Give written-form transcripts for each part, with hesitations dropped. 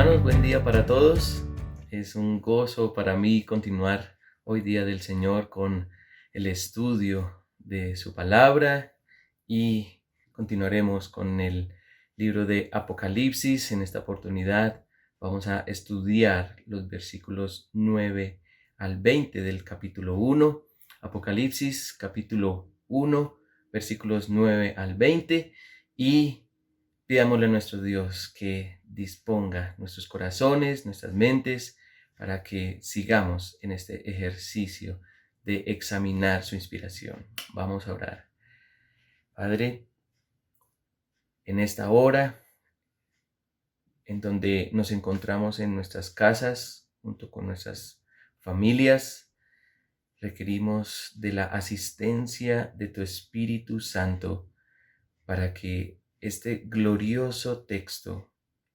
Hermanos, buen día para todos. Es un gozo para mí continuar hoy día del Señor con el estudio de su palabra y continuaremos con el libro de Apocalipsis. En esta oportunidad vamos a estudiar los versículos 9 al 20 del capítulo 1. Apocalipsis capítulo 1, versículos 9 al 20 y pidámosle a nuestro Dios que disponga nuestros corazones, nuestras mentes, para que sigamos en este ejercicio de examinar su inspiración. Vamos a orar. Padre, en esta hora en donde nos encontramos en nuestras casas, junto con nuestras familias, requerimos de la asistencia de tu Espíritu Santo para que este glorioso texto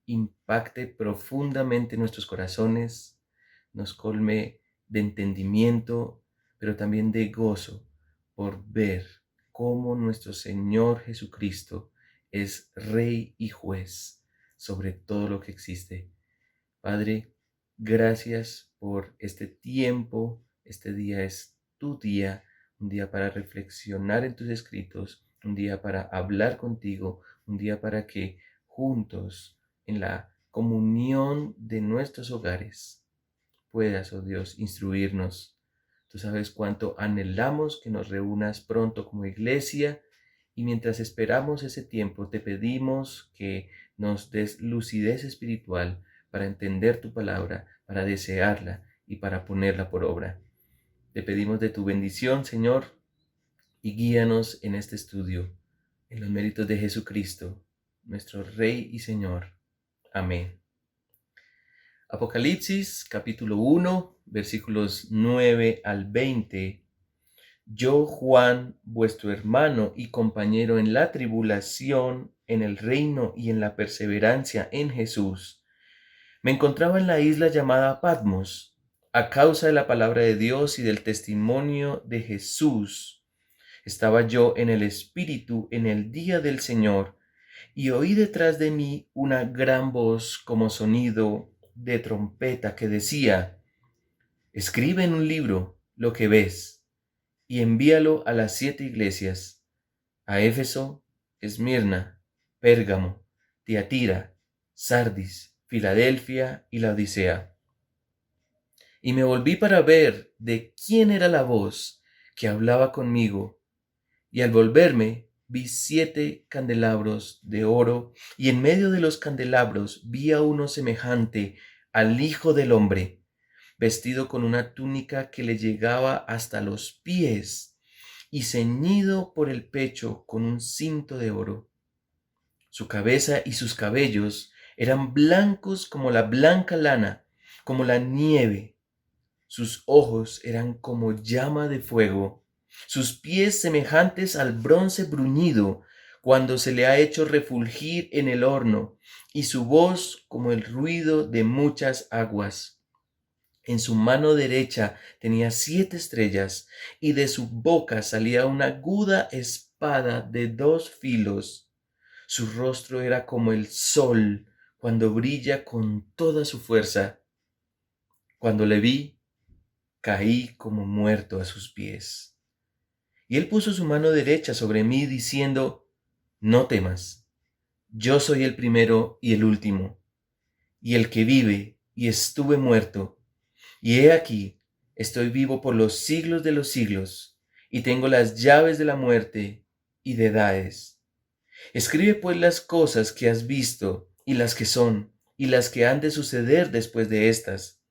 impacte profundamente nuestros corazones, nos colme de entendimiento, pero también de gozo por ver cómo nuestro Señor Jesucristo es Rey y Juez sobre todo lo que existe. Padre, gracias por este tiempo. Este día es tu día, un día para reflexionar en tus escritos, un día para hablar contigo, un día para que juntos, en la comunión de nuestros hogares, puedas, oh Dios, instruirnos. Tú sabes cuánto anhelamos que nos reúnas pronto como iglesia, y mientras esperamos ese tiempo, te pedimos que nos des lucidez espiritual para entender tu palabra, para desearla y para ponerla por obra. Te pedimos de tu bendición, Señor, y guíanos en este estudio, en los méritos de Jesucristo, nuestro Rey y Señor. Amén. Apocalipsis capítulo 1, versículos 9 al 20. Yo, Juan, vuestro hermano y compañero en la tribulación, en el reino y en la perseverancia en Jesús, me encontraba en la isla llamada Patmos, a causa de la palabra de Dios y del testimonio de Jesús. Estaba yo en el Espíritu en el día del Señor, y oí detrás de mí una gran voz como sonido de trompeta que decía: escribe en un libro lo que ves y envíalo a las 7 iglesias: a Éfeso, Esmirna, Pérgamo, Tiatira, Sardis, Filadelfia y la Odisea. Y me volví para ver de quién era la voz que hablaba conmigo, y al volverme vi 7 candelabros de oro, y en medio de los candelabros vi a uno semejante al Hijo del Hombre, vestido con una túnica que le llegaba hasta los pies, y ceñido por el pecho con un cinto de oro. Su cabeza y sus cabellos eran blancos como la blanca lana, como la nieve. Sus ojos eran como llama de fuego, sus pies semejantes al bronce bruñido cuando se le ha hecho refulgir en el horno, y su voz como el ruido de muchas aguas. En su mano derecha tenía 7 estrellas, y de su boca salía una aguda espada de 2 filos. Su rostro era como el sol cuando brilla con toda su fuerza. Cuando le vi, caí como muerto a sus pies. Y él puso su mano derecha sobre mí, diciendo: no temas, yo soy el primero y el último, y el que vive, y estuve muerto. Y he aquí, estoy vivo por los siglos de los siglos, y tengo las llaves de la muerte y de Hades. Escribe pues las cosas que has visto, y las que son, y las que han de suceder después de estas.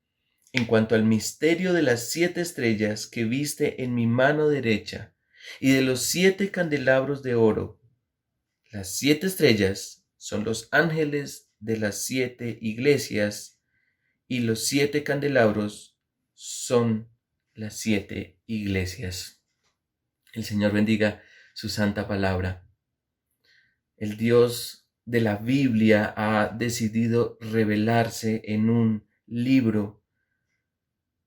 En cuanto al misterio de las 7 estrellas que viste en mi mano derecha, y de los 7 candelabros de oro, las 7 estrellas son los ángeles de las 7 iglesias, y los 7 candelabros son las 7 iglesias. El Señor bendiga su santa palabra. El Dios de la Biblia ha decidido revelarse en un libro.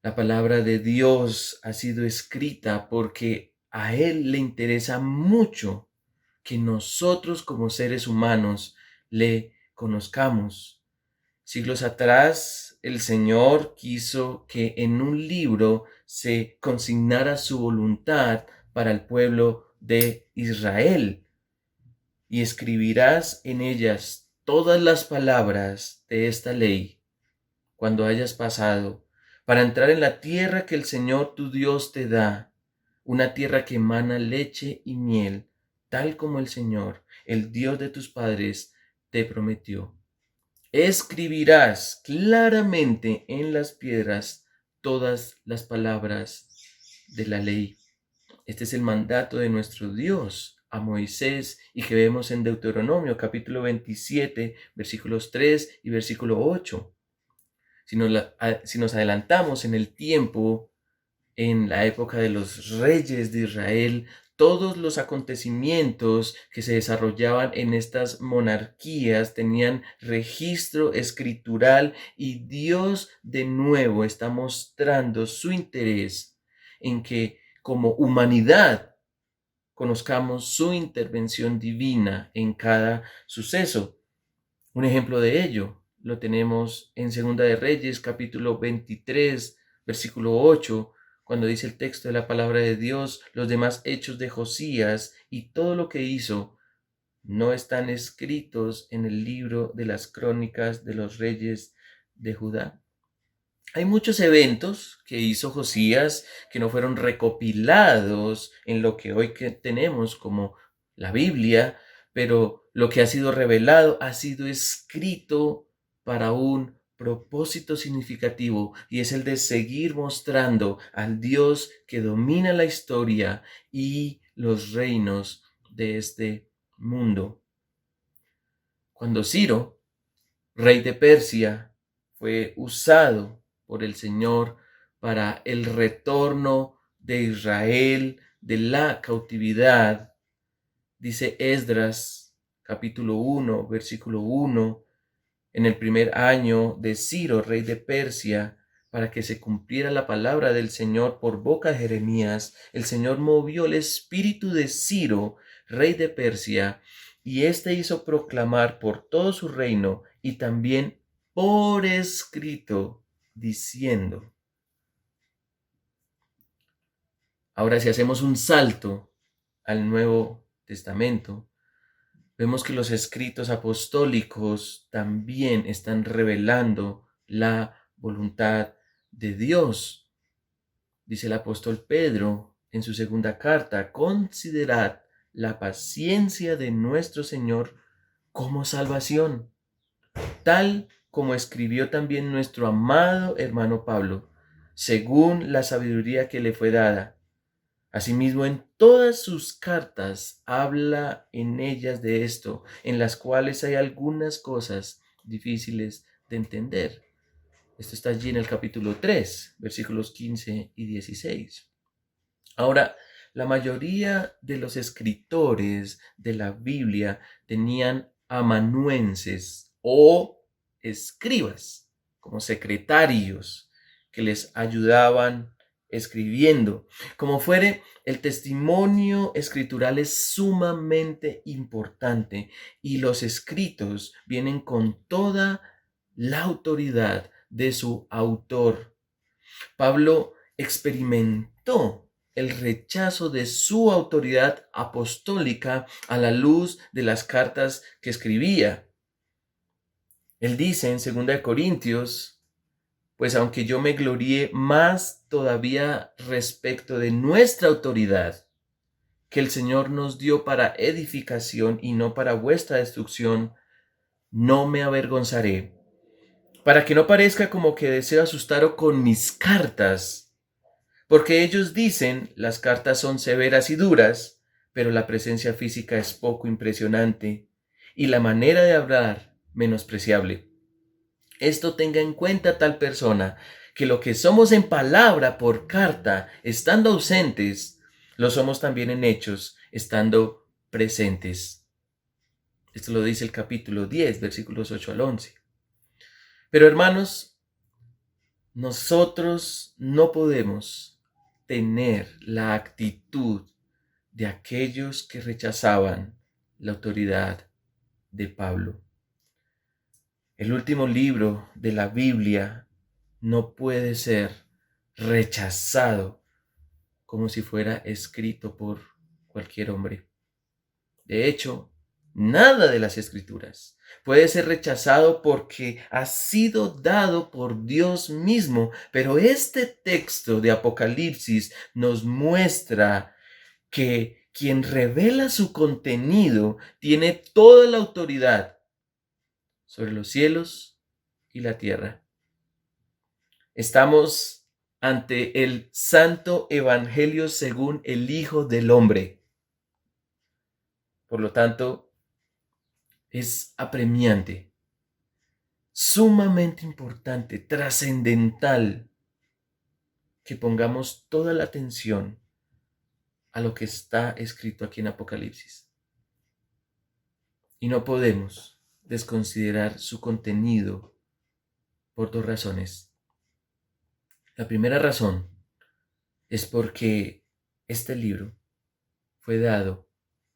La palabra de Dios ha sido escrita porque a Él le interesa mucho que nosotros como seres humanos le conozcamos. Siglos atrás, el Señor quiso que en un libro se consignara su voluntad para el pueblo de Israel, y escribirás en ellas todas las palabras de esta ley cuando hayas pasado, para entrar en la tierra que el Señor tu Dios te da, una tierra que emana leche y miel, tal como el Señor, el Dios de tus padres, te prometió. Escribirás claramente en las piedras todas las palabras de la ley. Este es el mandato de nuestro Dios a Moisés y que vemos en Deuteronomio capítulo 27, versículos 3 y versículo 8. Si nos adelantamos en el tiempo, en la época de los reyes de Israel, todos los acontecimientos que se desarrollaban en estas monarquías tenían registro escritural, y Dios de nuevo está mostrando su interés en que como humanidad conozcamos su intervención divina en cada suceso. Un ejemplo de ello lo tenemos en Segunda de Reyes, capítulo 23, versículo 8, cuando dice el texto de la palabra de Dios: los demás hechos de Josías y todo lo que hizo no están escritos en el libro de las crónicas de los reyes de Judá. Hay muchos eventos que hizo Josías que no fueron recopilados en lo que hoy tenemos como la Biblia, pero lo que ha sido revelado ha sido escrito para un propósito significativo, y es el de seguir mostrando al Dios que domina la historia y los reinos de este mundo. Cuando Ciro, rey de Persia, fue usado por el Señor para el retorno de Israel de la cautividad, dice Esdras capítulo 1, versículo 1, en el primer año de Ciro, rey de Persia, para que se cumpliera la palabra del Señor por boca de Jeremías, el Señor movió el espíritu de Ciro, rey de Persia, y éste hizo proclamar por todo su reino y también por escrito, diciendo. Ahora, si hacemos un salto al Nuevo Testamento, vemos que los escritos apostólicos también están revelando la voluntad de Dios. Dice el apóstol Pedro en su segunda carta: considerad la paciencia de nuestro Señor como salvación, tal como escribió también nuestro amado hermano Pablo, según la sabiduría que le fue dada. Asimismo, en todas sus cartas habla en ellas de esto, en las cuales hay algunas cosas difíciles de entender. Esto está allí en el capítulo 3, versículos 15 y 16. Ahora, la mayoría de los escritores de la Biblia tenían amanuenses o escribas como secretarios que les ayudaban escribiendo. Como fuere, el testimonio escritural es sumamente importante, y los escritos vienen con toda la autoridad de su autor. Pablo experimentó el rechazo de su autoridad apostólica a la luz de las cartas que escribía. Él dice en 2 Corintios: pues aunque yo me gloríe más todavía respecto de nuestra autoridad, que el Señor nos dio para edificación y no para vuestra destrucción, no me avergonzaré, para que no parezca como que deseo asustaros con mis cartas. Porque ellos dicen: las cartas son severas y duras, pero la presencia física es poco impresionante y la manera de hablar menospreciable. Esto tenga en cuenta tal persona, que lo que somos en palabra por carta, estando ausentes, lo somos también en hechos, estando presentes. Esto lo dice el capítulo 10, versículos 8 al 11. Pero hermanos, nosotros no podemos tener la actitud de aquellos que rechazaban la autoridad de Pablo. El último libro de la Biblia no puede ser rechazado como si fuera escrito por cualquier hombre. De hecho, nada de las Escrituras puede ser rechazado porque ha sido dado por Dios mismo, pero este texto de Apocalipsis nos muestra que quien revela su contenido tiene toda la autoridad sobre los cielos y la tierra. Estamos ante el Santo Evangelio según el Hijo del Hombre. Por lo tanto, es apremiante, sumamente importante, trascendental, que pongamos toda la atención a lo que está escrito aquí en Apocalipsis. Y no podemos desconsiderar su contenido por dos razones. La primera razón es porque este libro fue dado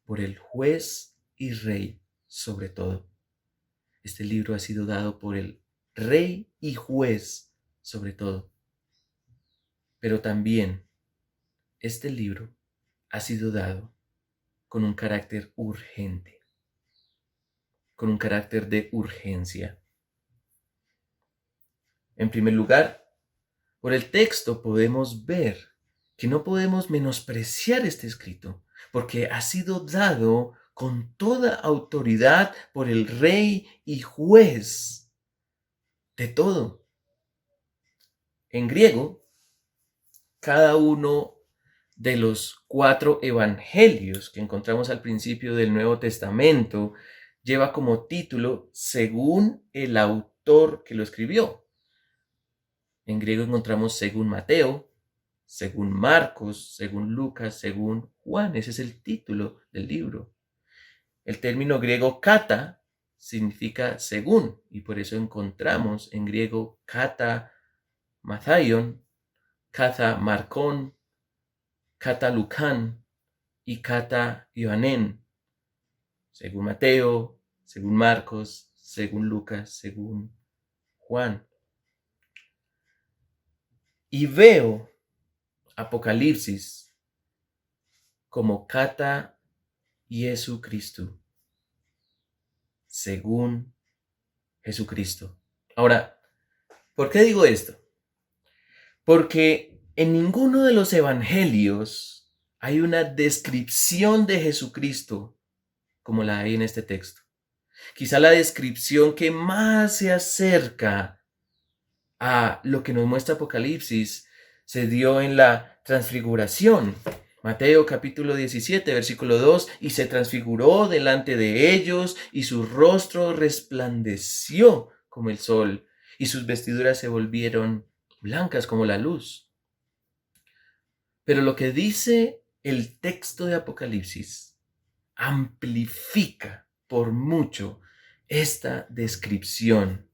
por el juez y rey sobre todo. Este libro ha sido dado por el rey y juez sobre todo. Pero también este libro ha sido dado con un carácter urgente, con un carácter de urgencia. En primer lugar, por el texto podemos ver que no podemos menospreciar este escrito, porque ha sido dado con toda autoridad por el rey y juez de todo. En griego, cada uno de los 4 evangelios que encontramos al principio del Nuevo Testamento lleva como título según el autor que lo escribió. En griego encontramos según Mateo, según Marcos, según Lucas, según Juan. Ese es el título del libro. El término griego kata significa según, y por eso encontramos en griego kata Mathaion, kata Marcón, kata Lucán y kata Ioanén, según Mateo, según Marcos, según Lucas, según Juan. Y veo Apocalipsis como kata Jesucristo, según Jesucristo. Ahora, ¿por qué digo esto? Porque en ninguno de los evangelios hay una descripción de Jesucristo como la hay en este texto. Quizá la descripción que más se acerca a lo que nos muestra Apocalipsis se dio en la transfiguración. Mateo capítulo 17, versículo 2, y se transfiguró delante de ellos, y su rostro resplandeció como el sol, y sus vestiduras se volvieron blancas como la luz. Pero lo que dice el texto de Apocalipsis amplifica por mucho esta descripción.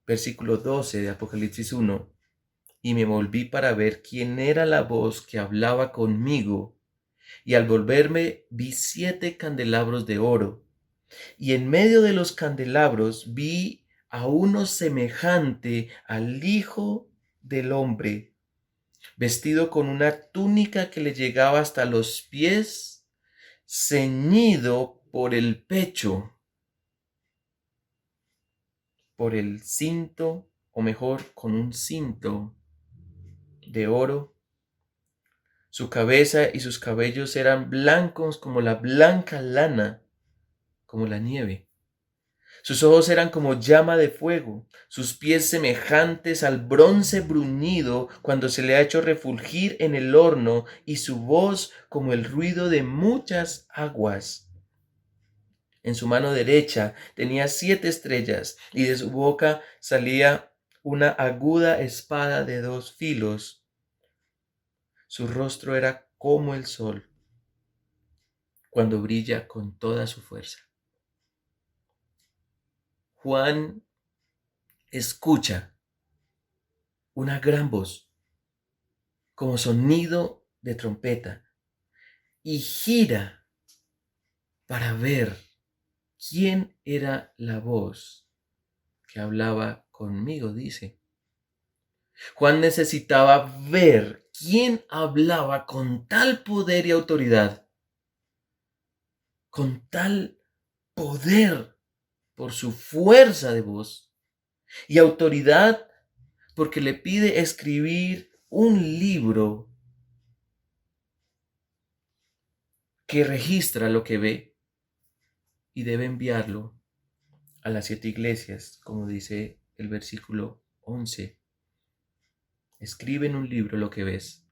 Versículo 12 de Apocalipsis 1. Y me volví para ver quién era la voz que hablaba conmigo, y al volverme vi 7 candelabros de oro, y en medio de los candelabros vi a uno semejante al Hijo del Hombre, vestido con una túnica que le llegaba hasta los pies, ceñido por el pecho, por el cinto, o mejor, con un cinto de oro. Su cabeza y sus cabellos eran blancos como la blanca lana, como la nieve. Sus ojos eran como llama de fuego, sus pies semejantes al bronce bruñido cuando se le ha hecho refulgir en el horno, y su voz como el ruido de muchas aguas. En su mano derecha tenía 7 estrellas, y de su boca salía una aguda espada de 2 filos. Su rostro era como el sol cuando brilla con toda su fuerza. Juan escucha una gran voz, como sonido de trompeta, y gira para ver ¿quién era la voz que hablaba conmigo? Dice. Juan necesitaba ver quién hablaba con tal poder y autoridad, con tal poder por su fuerza de voz y autoridad porque le pide escribir un libro que registra lo que ve y debe enviarlo a las 7 iglesias, como dice el versículo 11. Escribe en un libro lo que ves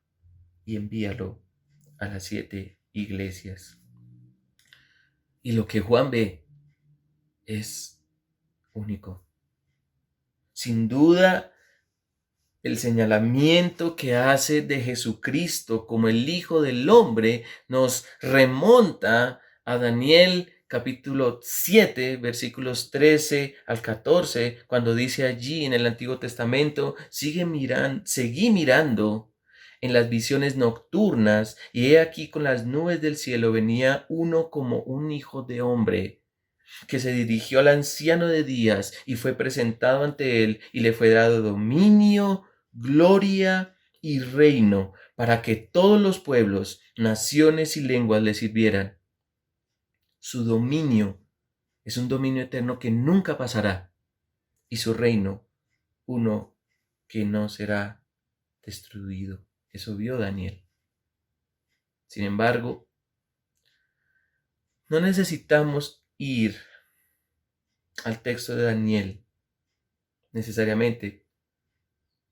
y envíalo a las 7 iglesias. Y lo que Juan ve es único. Sin duda, el señalamiento que hace de Jesucristo como el Hijo del Hombre nos remonta a Daniel capítulo 7, versículos 13 al 14, cuando dice allí en el Antiguo Testamento, seguí mirando en las visiones nocturnas, y he aquí con las nubes del cielo venía uno como un hijo de hombre, que se dirigió al anciano de días y fue presentado ante él, y le fue dado dominio, gloria y reino, para que todos los pueblos, naciones y lenguas le sirvieran. Su dominio es un dominio eterno que nunca pasará, y su reino uno que no será destruido. Eso vio Daniel. Sin embargo, no necesitamos ir al texto de Daniel necesariamente,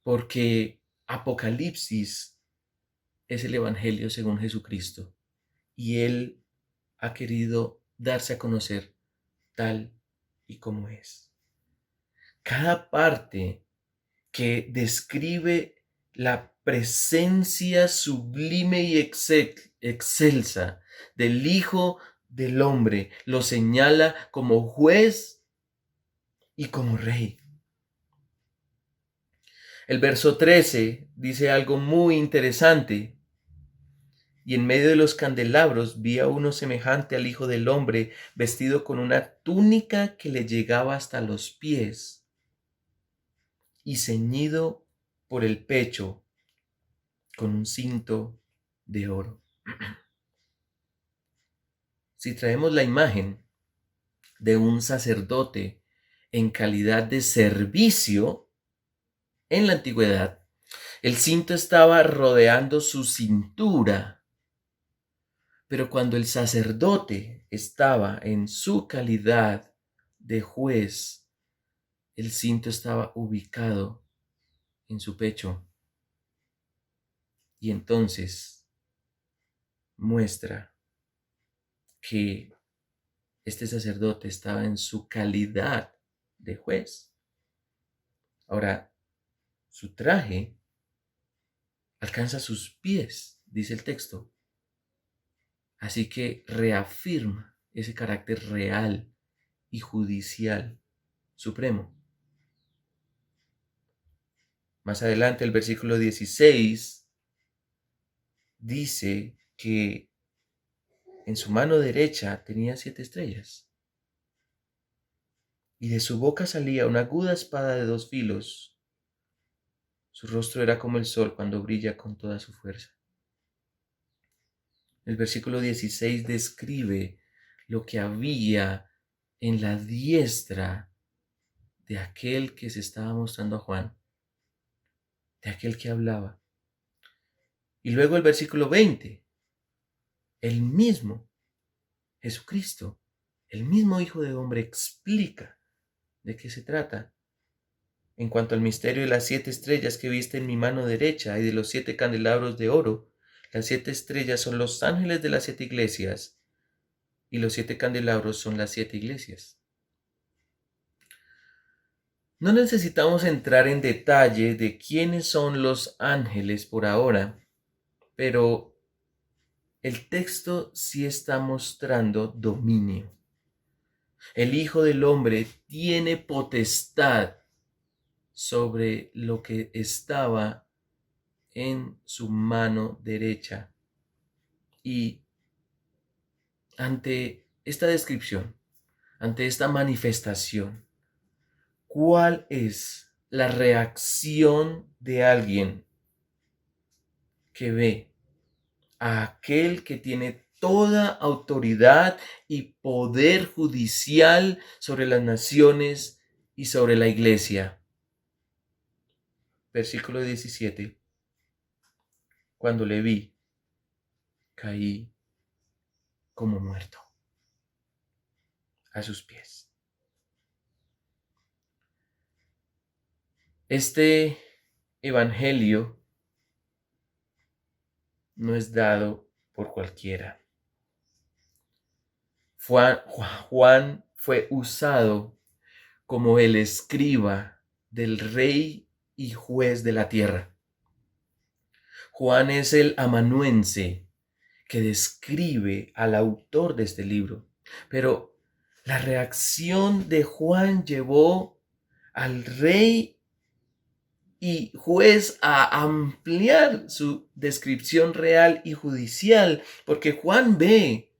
porque Apocalipsis es el Evangelio según Jesucristo, y Él ha querido darse a conocer tal y como es. Cada parte que describe la presencia sublime y excelsa del Hijo del Hombre lo señala como juez y como rey. El verso 13 dice algo muy interesante. Y en medio de los candelabros vi a uno semejante al Hijo del Hombre, vestido con una túnica que le llegaba hasta los pies y ceñido por el pecho con un cinto de oro. Si traemos la imagen de un sacerdote en calidad de servicio en la antigüedad, el cinto estaba rodeando su cintura. Pero cuando el sacerdote estaba en su calidad de juez, el cinto estaba ubicado en su pecho. Y entonces muestra que este sacerdote estaba en su calidad de juez. Ahora, su traje alcanza sus pies, dice el texto. Así que reafirma ese carácter real y judicial supremo. Más adelante, el versículo 16 dice que en su mano derecha tenía 7 estrellas, y de su boca salía una aguda espada de 2 filos. Su rostro era como el sol cuando brilla con toda su fuerza. El versículo 16 describe lo que había en la diestra de aquel que se estaba mostrando a Juan, de aquel que hablaba. Y luego el versículo 20, el mismo Jesucristo, el mismo Hijo de Hombre, explica de qué se trata. En cuanto al misterio de las 7 estrellas que viste en mi mano derecha y de los 7 candelabros de oro, las 7 estrellas son los ángeles de las 7 iglesias y los 7 candelabros son las 7 iglesias. No necesitamos entrar en detalle de quiénes son los ángeles por ahora, pero el texto sí está mostrando dominio. El Hijo del Hombre tiene potestad sobre lo que estaba en su mano derecha. Y ante esta descripción, ante esta manifestación, ¿cuál es la reacción de alguien que ve a aquel que tiene toda autoridad y poder judicial sobre las naciones y sobre la iglesia? Versículo 17. Cuando le vi, caí como muerto a sus pies. Este evangelio no es dado por cualquiera. Juan fue usado como el escriba del rey y juez de la tierra. Juan es el amanuense que describe al autor de este libro. Pero la reacción de Juan llevó al rey y juez a ampliar su descripción real y judicial, porque Juan ve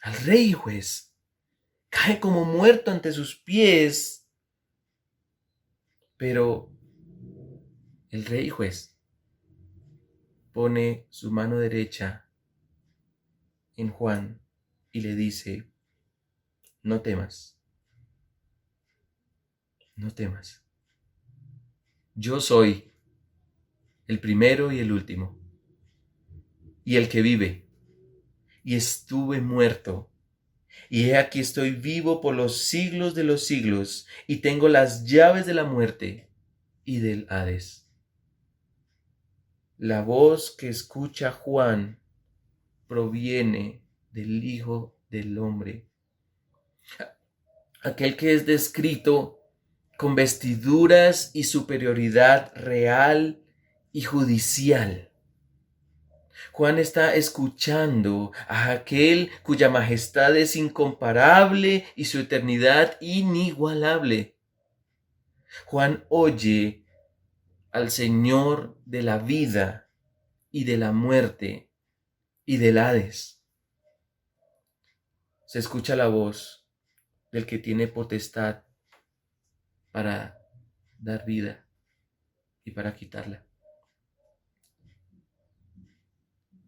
al rey y juez, cae como muerto ante sus pies, pero el rey y juez pone su mano derecha en Juan y le dice: no temas, no temas. Yo soy el primero y el último, y el que vive, y estuve muerto, y he aquí estoy vivo por los siglos de los siglos, y tengo las llaves de la muerte y del Hades. La voz que escucha Juan proviene del Hijo del Hombre, aquel que es descrito con vestiduras y superioridad real y judicial. Juan está escuchando a aquel cuya majestad es incomparable y su eternidad inigualable. Juan oye al Señor de la vida y de la muerte y del Hades. Se escucha la voz del que tiene potestad para dar vida y para quitarla.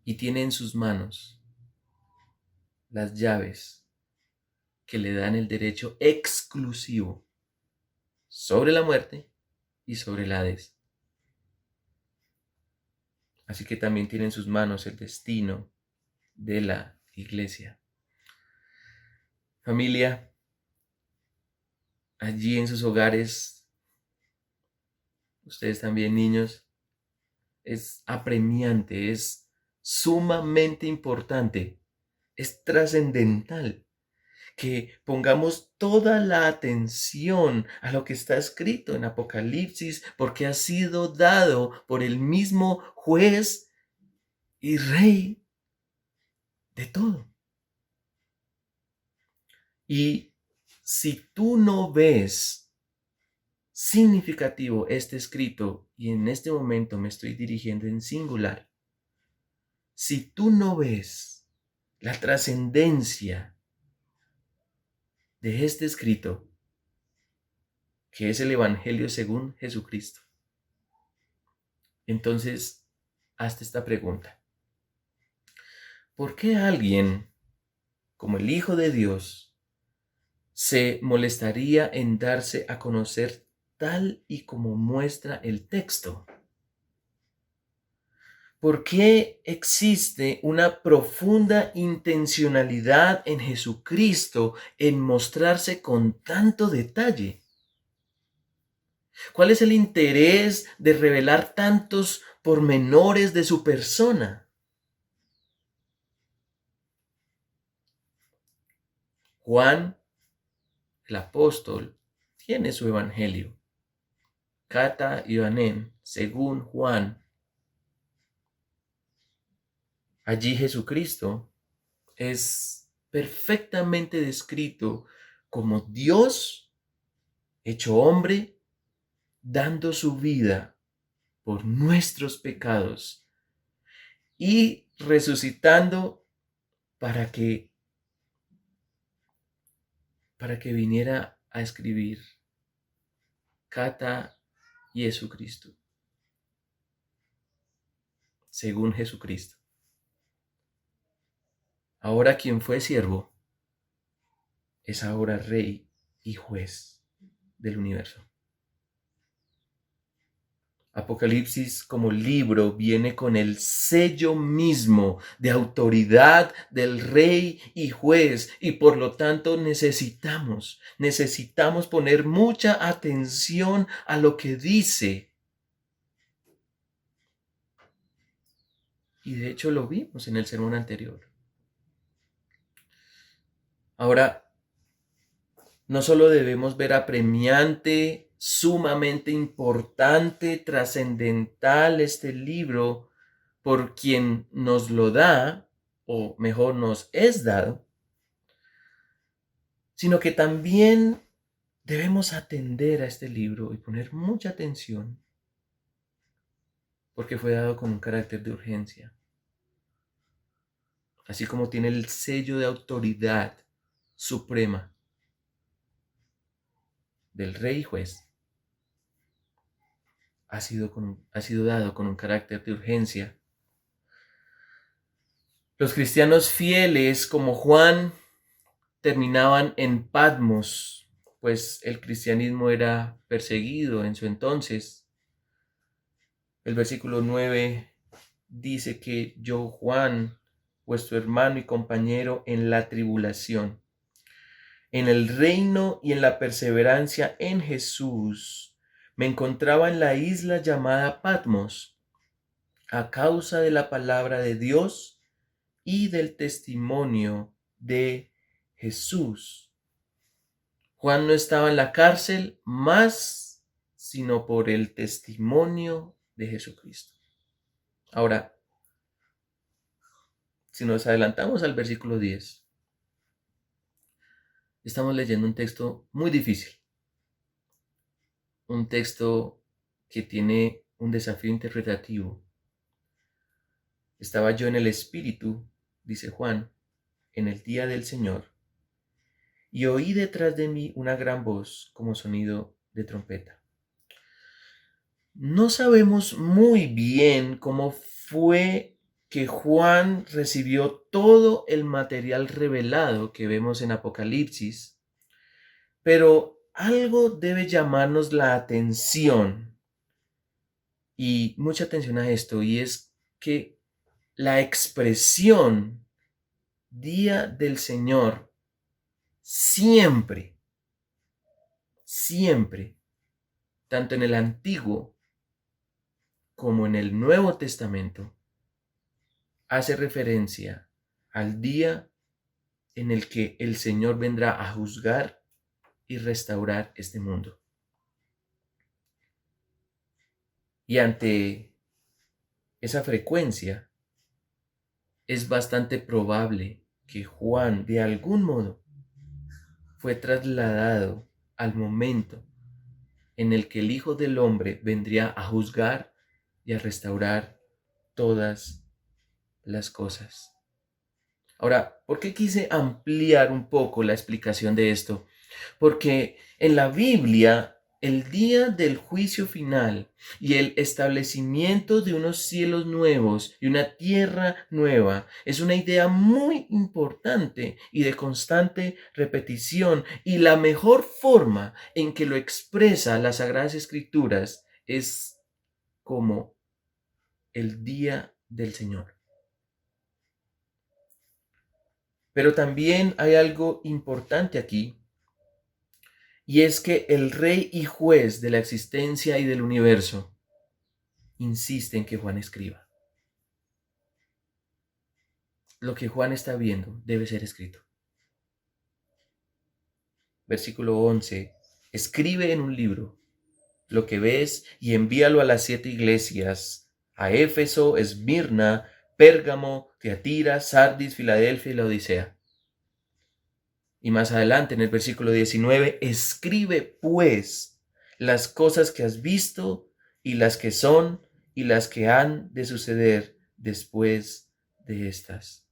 Y tiene en sus manos las llaves que le dan el derecho exclusivo sobre la muerte y sobre el Hades. Así que también tiene en sus manos el destino de la iglesia. Familia, allí en sus hogares, ustedes también niños, es apremiante, es sumamente importante, es trascendental que pongamos toda la atención a lo que está escrito en Apocalipsis, porque ha sido dado por el mismo juez y rey de todo. Y si tú no ves significativo este escrito, y en este momento me estoy dirigiendo en singular, si tú no ves la trascendencia de este escrito, que es el Evangelio según Jesucristo, entonces hazte esta pregunta: ¿por qué alguien como el Hijo de Dios se molestaría en darse a conocer tal y como muestra el texto? ¿Por qué existe una profunda intencionalidad en Jesucristo en mostrarse con tanto detalle? ¿Cuál es el interés de revelar tantos pormenores de su persona? Juan, el apóstol, tiene su evangelio. Kata Ioanén, según Juan. Allí Jesucristo es perfectamente descrito como Dios hecho hombre, dando su vida por nuestros pecados y resucitando para que para que viniera a escribir Cata Jesucristo, según Jesucristo. Ahora quien fue siervo es ahora rey y juez del universo. Apocalipsis como libro viene con el sello mismo de autoridad del rey y juez, y por lo tanto necesitamos poner mucha atención a lo que dice. Y de hecho lo vimos en el sermón anterior. Ahora, no solo debemos ver apremiante, sumamente importante, trascendental este libro por quien nos lo da, o mejor nos es dado, sino que también debemos atender a este libro y poner mucha atención, porque fue dado con un carácter de urgencia, así como tiene el sello de autoridad suprema del rey y juez. Ha sido dado con un carácter de urgencia. Los cristianos fieles como Juan terminaban en Patmos, pues el cristianismo era perseguido en su entonces. El versículo 9 dice que yo, Juan, vuestro hermano y compañero en la tribulación, en el reino y en la perseverancia en Jesús, me encontraba en la isla llamada Patmos, a causa de la palabra de Dios y del testimonio de Jesús. Juan no estaba en la cárcel más, sino por el testimonio de Jesucristo. Ahora, si nos adelantamos al versículo 10, estamos leyendo un texto muy difícil, un texto que tiene un desafío interpretativo. Estaba yo en el Espíritu, dice Juan, en el día del Señor, y oí detrás de mí una gran voz como sonido de trompeta. No sabemos muy bien cómo fue que Juan recibió todo el material revelado que vemos en Apocalipsis, pero algo debe llamarnos la atención, y mucha atención a esto, y es que la expresión Día del Señor siempre, tanto en el Antiguo como en el Nuevo Testamento, hace referencia al día en el que el Señor vendrá a juzgar y restaurar este mundo. Y ante esa frecuencia, es bastante probable que Juan, de algún modo, fue trasladado al momento en el que el Hijo del Hombre vendría a juzgar y a restaurar todas las cosas. Ahora, ¿por qué quise ampliar un poco la explicación de esto? Porque en la Biblia, el día del juicio final y el establecimiento de unos cielos nuevos y una tierra nueva es una idea muy importante y de constante repetición, y la mejor forma en que lo expresa las Sagradas Escrituras es como el día del Señor. Pero también hay algo importante aquí, y es que el rey y juez de la existencia y del universo insiste en que Juan escriba. Lo que Juan está viendo debe ser escrito. Versículo 11. Escribe en un libro lo que ves y envíalo a las 7 iglesias, a Éfeso, Esmirna, Pérgamo, Tiatira, Sardis, Filadelfia y la Odisea. Y más adelante, en el versículo 19, escribe pues las cosas que has visto y las que son y las que han de suceder después de estas.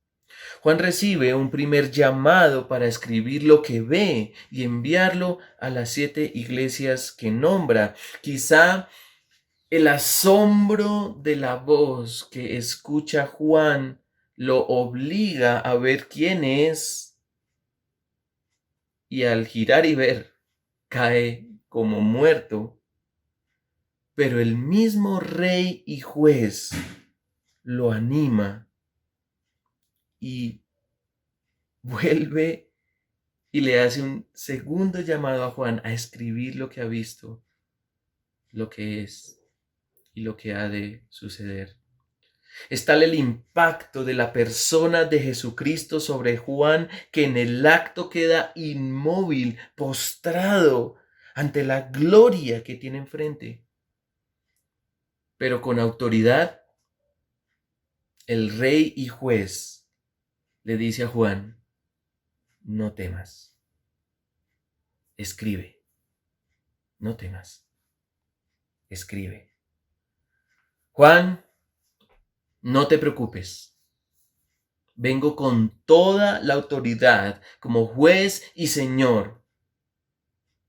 Juan recibe un primer llamado para escribir lo que ve y enviarlo a las 7 iglesias que nombra. Quizá el asombro de la voz que escucha Juan lo obliga a ver quién es y al girar y ver cae como muerto. Pero el mismo rey y juez lo anima y vuelve y le hace un segundo llamado a Juan a escribir lo que ha visto, lo que es y lo que ha de suceder. Es tal el impacto de la persona de Jesucristo sobre Juan que en el acto queda inmóvil, postrado ante la gloria que tiene enfrente. Pero con autoridad, el rey y juez le dice a Juan: no temas, escribe, no temas, escribe. Juan, no te preocupes. Vengo con toda la autoridad como juez y señor.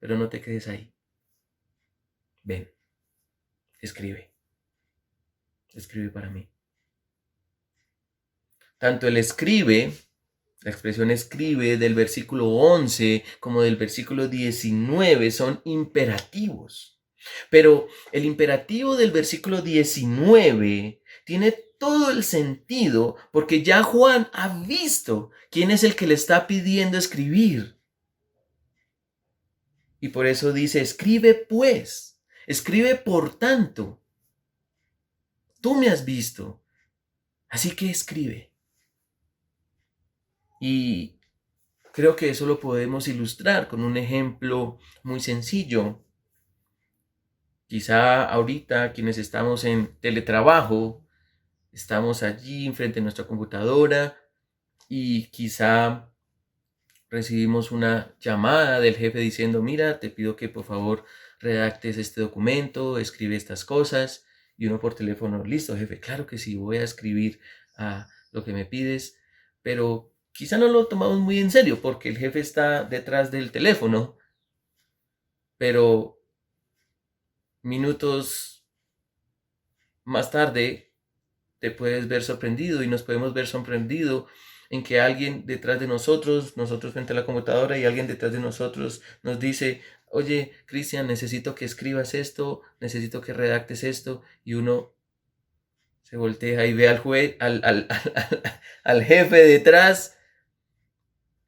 Pero no te quedes ahí. Ven, escribe. Escribe para mí. Tanto el escribe, la expresión escribe del versículo 11 como del versículo 19 son imperativos. Pero el imperativo del versículo 19 tiene todo el sentido porque ya Juan ha visto quién es el que le está pidiendo escribir. Y por eso dice: escribe pues, escribe por tanto. Tú me has visto, así que escribe. Y creo que eso lo podemos ilustrar con un ejemplo muy sencillo. Quizá ahorita quienes estamos en teletrabajo, estamos allí frente a nuestra computadora y quizá recibimos una llamada del jefe diciendo: mira, te pido que por favor redactes este documento, escribe estas cosas. Y uno por teléfono: listo, jefe, claro que sí, voy a escribir lo que me pides. Pero quizá no lo tomamos muy en serio porque el jefe está detrás del teléfono. Pero minutos más tarde te puedes ver sorprendido y nos podemos ver sorprendido en que alguien detrás de nosotros frente a la computadora, y alguien detrás de nosotros nos dice: oye, Cristian, necesito que escribas esto, necesito que redactes esto, y uno se voltea y ve al juez, al jefe detrás.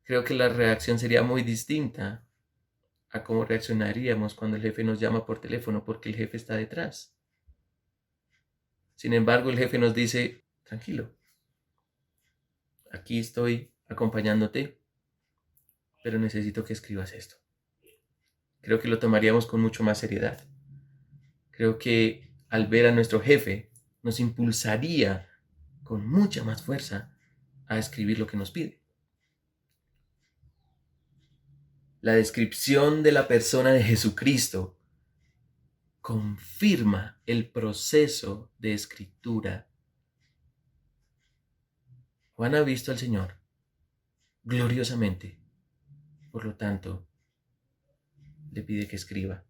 Creo que la reacción sería muy distinta a cómo reaccionaríamos cuando el jefe nos llama por teléfono, porque el jefe está detrás. Sin embargo, el jefe nos dice: tranquilo, aquí estoy acompañándote, pero necesito que escribas esto. Creo que lo tomaríamos con mucho más seriedad. Creo que al ver a nuestro jefe nos impulsaría con mucha más fuerza a escribir lo que nos pide. La descripción de la persona de Jesucristo confirma el proceso de escritura. Juan ha visto al Señor gloriosamente, por lo tanto, le pide que escriba.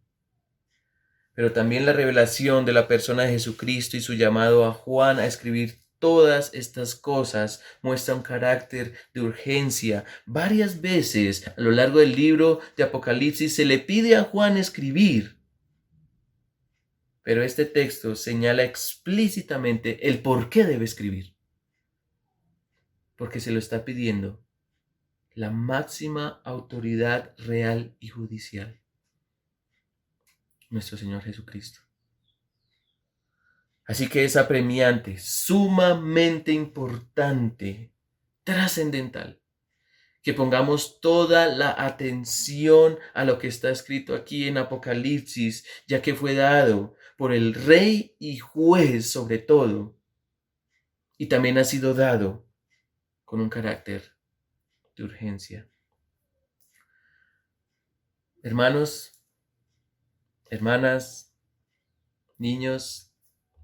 Pero también la revelación de la persona de Jesucristo y su llamado a Juan a escribir todas estas cosas muestra un carácter de urgencia. Varias veces a lo largo del libro de Apocalipsis se le pide a Juan escribir, pero este texto señala explícitamente el por qué debe escribir. Porque se lo está pidiendo la máxima autoridad real y judicial, nuestro Señor Jesucristo. Así que es apremiante, sumamente importante, trascendental, que pongamos toda la atención a lo que está escrito aquí en Apocalipsis, ya que fue dado por el Rey y Juez sobre todo, y también ha sido dado con un carácter de urgencia. Hermanos, hermanas, niños,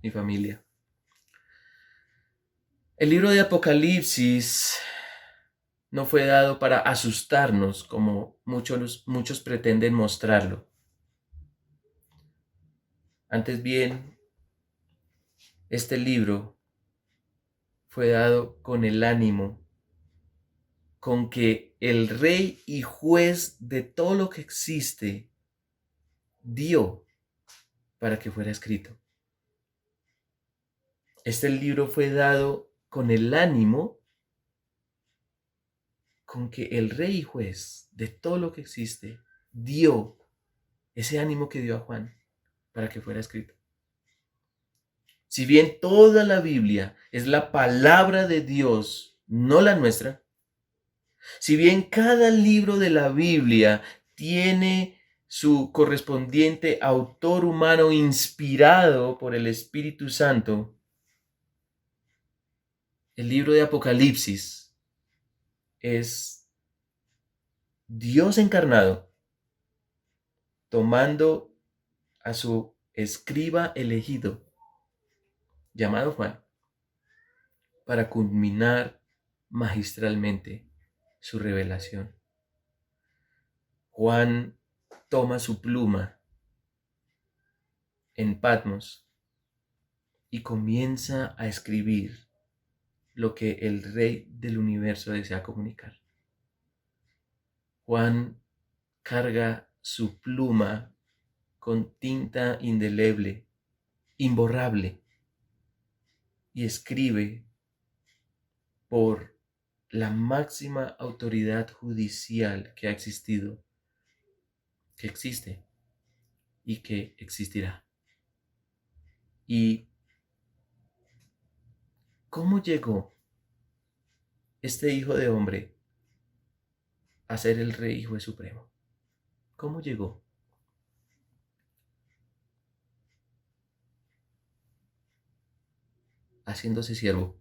mi familia, El libro de Apocalipsis no fue dado para asustarnos como muchos pretenden mostrarlo. Antes bien, este libro fue dado con el ánimo con que el rey y juez de todo lo que existe dio para que fuera escrito. Este libro fue dado con el ánimo con que el rey y juez de todo lo que existe dio ese ánimo que dio a Juan para que fuera escrito. Si bien toda la Biblia es la palabra de Dios, no la nuestra, si bien cada libro de la Biblia tiene su correspondiente autor humano inspirado por el Espíritu Santo, el libro de Apocalipsis es Dios encarnado tomando a su escriba elegido, llamado Juan, para culminar magistralmente su revelación. Juan toma su pluma en Patmos y comienza a escribir lo que el Rey del universo desea comunicar. Juan carga su pluma con tinta indeleble, imborrable, y escribe por la máxima autoridad judicial que ha existido, que existe y que existirá. ¿Y cómo llegó este hijo de hombre a ser el rey y juez supremo? ¿Cómo llegó? Haciéndose siervo,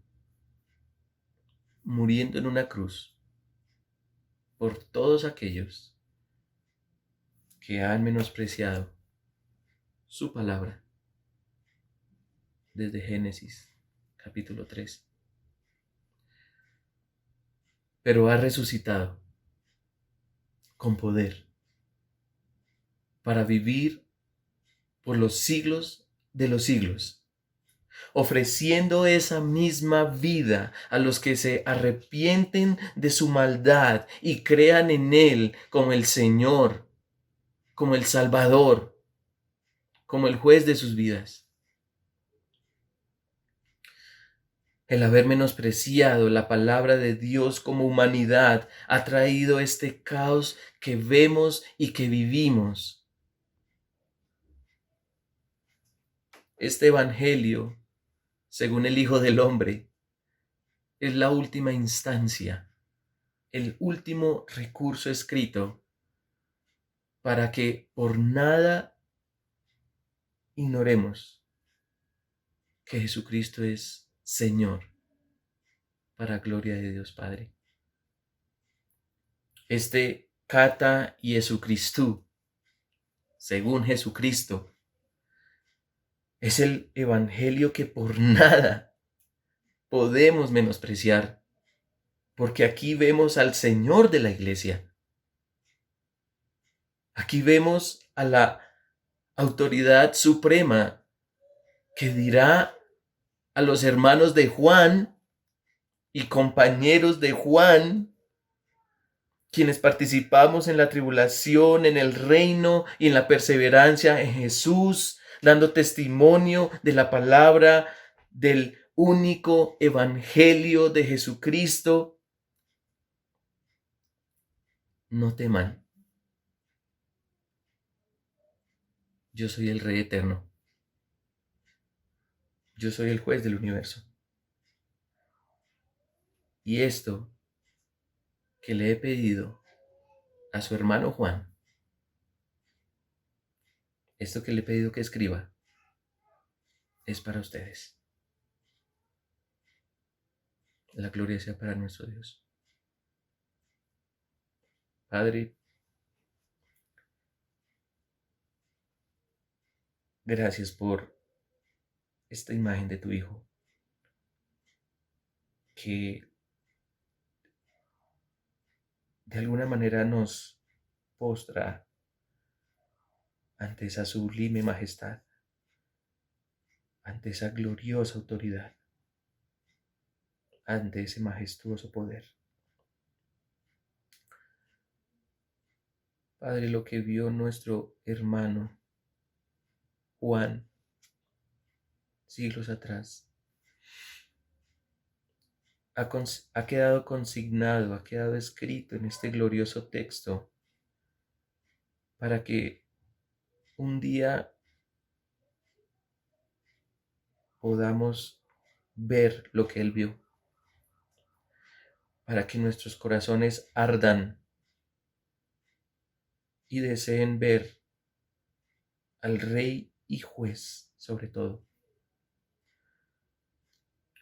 muriendo en una cruz por todos aquellos que han menospreciado su palabra desde Génesis capítulo 3. Pero ha resucitado con poder para vivir por los siglos de los siglos, ofreciendo esa misma vida a los que se arrepienten de su maldad y crean en Él como el Señor, como el Salvador, como el juez de sus vidas. El haber menospreciado la palabra de Dios como humanidad ha traído este caos que vemos y que vivimos. Este evangelio, según el Hijo del Hombre, es la última instancia, el último recurso escrito para que por nada ignoremos que Jesucristo es Señor para gloria de Dios Padre. Este Kata y Jesucristo, según Jesucristo, es el evangelio que por nada podemos menospreciar, porque aquí vemos al Señor de la iglesia. Aquí vemos a la autoridad suprema que dirá a los hermanos de Juan y compañeros de Juan, quienes participamos en la tribulación, en el reino y en la perseverancia en Jesús, dando testimonio de la palabra del único evangelio de Jesucristo. No teman, yo soy el Rey eterno, yo soy el juez del universo. Y esto que le he pedido a su hermano Juan, esto que le he pedido que escriba, es para ustedes. La gloria sea para nuestro Dios. Padre, gracias por esta imagen de tu Hijo, que de alguna manera nos postra ante esa sublime majestad, ante esa gloriosa autoridad, ante ese majestuoso poder. Padre, lo que vio nuestro hermano Juan siglos atrás ha quedado consignado, ha quedado escrito en este glorioso texto para que un día podamos ver lo que él vio, para que nuestros corazones ardan y deseen ver al Rey y Juez sobre todo.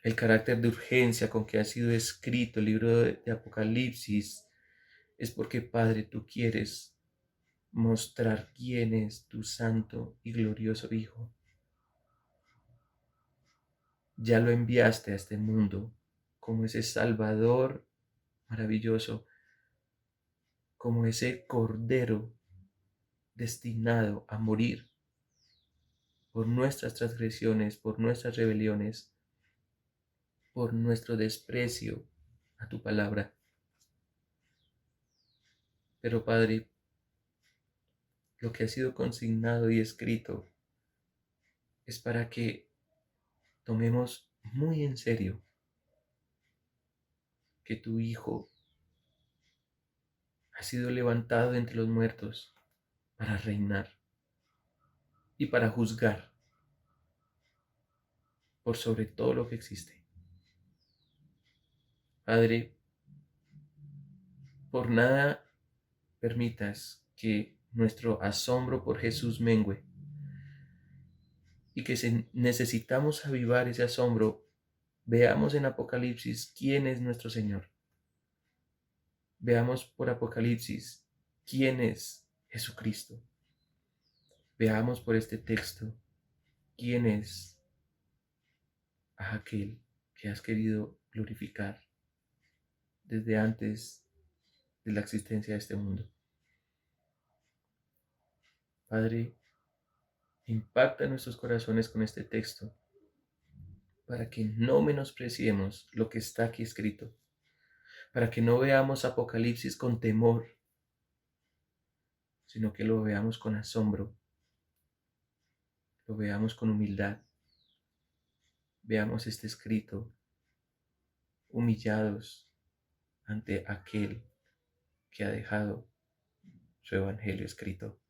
El carácter de urgencia con que ha sido escrito el libro de Apocalipsis es porque, Padre, tú quieres mostrar quién es tu santo y glorioso Hijo. Ya lo enviaste a este mundo como ese Salvador maravilloso, como ese Cordero destinado a morir por nuestras transgresiones, por nuestras rebeliones, por nuestro desprecio a tu palabra. Pero Padre, lo que ha sido consignado y escrito es para que tomemos muy en serio que tu Hijo ha sido levantado de entre los muertos para reinar y para juzgar por sobre todo lo que existe. Padre, por nada permitas que nuestro asombro por Jesús mengue y que si necesitamos avivar ese asombro, veamos en Apocalipsis quién es nuestro Señor. Veamos por Apocalipsis quién es Jesucristo. Veamos por este texto quién es aquel que has querido glorificar desde antes de la existencia de este mundo. Padre, impacta nuestros corazones con este texto para que no menospreciemos lo que está aquí escrito, para que no veamos Apocalipsis con temor, sino que lo veamos con asombro, lo veamos con humildad, veamos este escrito humillados ante aquel que ha dejado su evangelio escrito,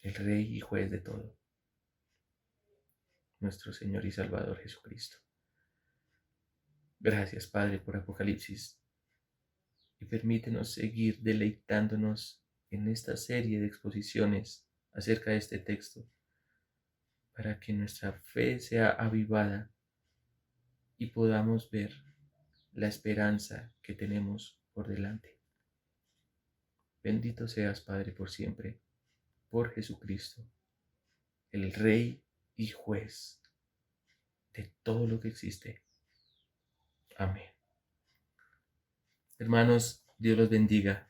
el Rey y Juez de todo, nuestro Señor y Salvador Jesucristo. Gracias, Padre, por Apocalipsis, y permítenos seguir deleitándonos en esta serie de exposiciones acerca de este texto, para que nuestra fe sea avivada y podamos ver la esperanza que tenemos por delante. Bendito seas, Padre, por siempre, por Jesucristo, el Rey y Juez de todo lo que existe. Amén. Hermanos, Dios los bendiga.